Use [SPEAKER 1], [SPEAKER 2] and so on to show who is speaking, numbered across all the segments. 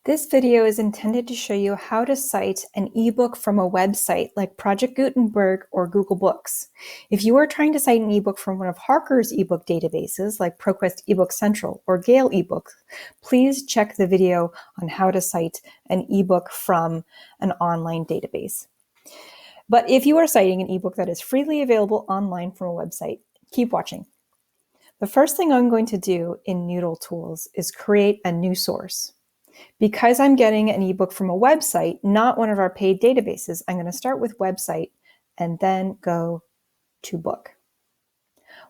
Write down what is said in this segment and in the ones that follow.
[SPEAKER 1] This video is intended to show you how to cite an ebook from a website like Project Gutenberg or Google Books. If you are trying to cite an ebook from one of Harker's ebook databases like ProQuest eBook Central or Gale eBooks, please check the video on how to cite an ebook from an online database. But if you are citing an ebook that is freely available online from a website, keep watching. The first thing I'm going to do in NoodleTools is create a new source. Because I'm getting an ebook from a website, not one of our paid databases, I'm going to start with website and then go to book.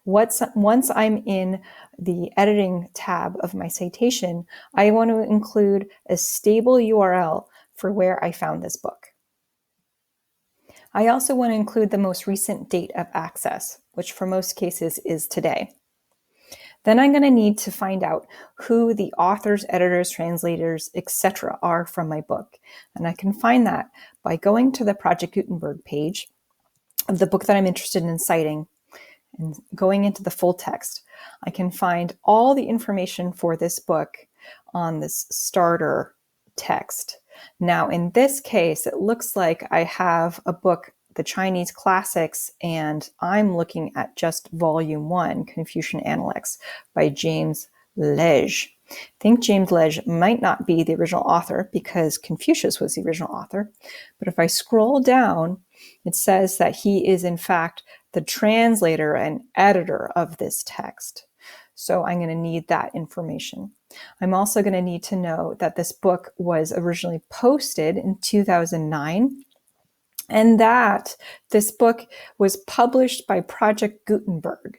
[SPEAKER 1] Once I'm in the editing tab of my citation, I want to include a stable URL for where I found this book. I also want to include the most recent date of access, which for most cases is today. Then I'm going to need to find out who the authors, editors, translators, etc. are from my book. And I can find that by going to the Project Gutenberg page of the book that I'm interested in citing and going into the full text. I can find all the information for this book on this starter text. Now, in this case, it looks like I have a book, the Chinese Classics, and I'm looking at just Volume 1, Confucian Analects by James Lege. I think James Lege might not be the original author because Confucius was the original author. But if I scroll down, it says that he is in fact the translator and editor of this text. So I'm going to need that information. I'm also going to need to know that this book was originally posted in 2009 and that this book was published by Project Gutenberg.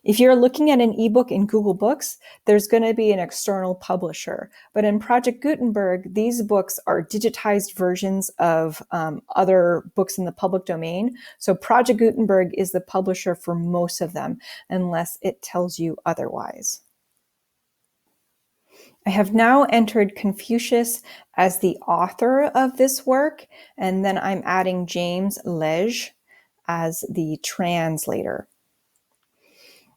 [SPEAKER 1] If you're looking at an ebook in Google Books, there's going to be an external publisher. But in Project Gutenberg, these books are digitized versions of other books in the public domain. So Project Gutenberg is the publisher for most of them, unless it tells you otherwise. I have now entered Confucius as the author of this work, and then I'm adding James Lege as the translator.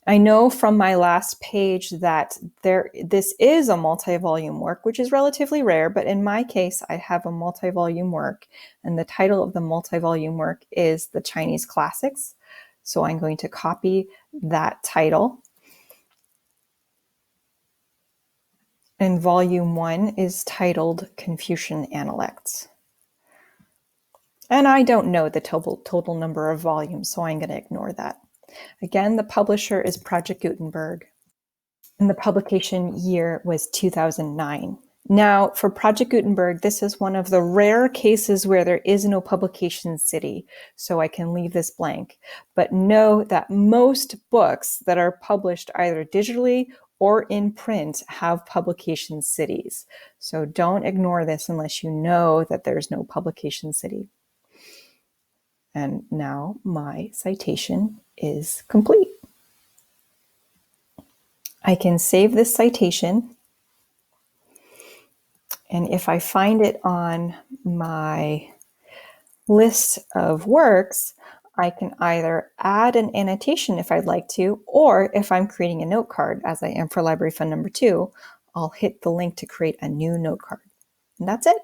[SPEAKER 1] I know from my last page that this is a multi-volume work, which is relatively rare, but in my case, I have a multi-volume work, and the title of the multi-volume work is The Chinese Classics. So I'm going to copy that title. And volume 1 is titled Confucian Analects. And I don't know the total number of volumes, so I'm going to ignore that. Again, the publisher is Project Gutenberg, and the publication year was 2009. Now, for Project Gutenberg, this is one of the rare cases where there is no publication city, so I can leave this blank. But know that most books that are published either digitally or in print have publication cities. So don't ignore this unless you know that there's no publication city. And now my citation is complete. I can save this citation. And if I find it on my list of works, I can either add an annotation if I'd like to, or if I'm creating a note card, as I am for Library Fund number 2, I'll hit the link to create a new note card. And that's it.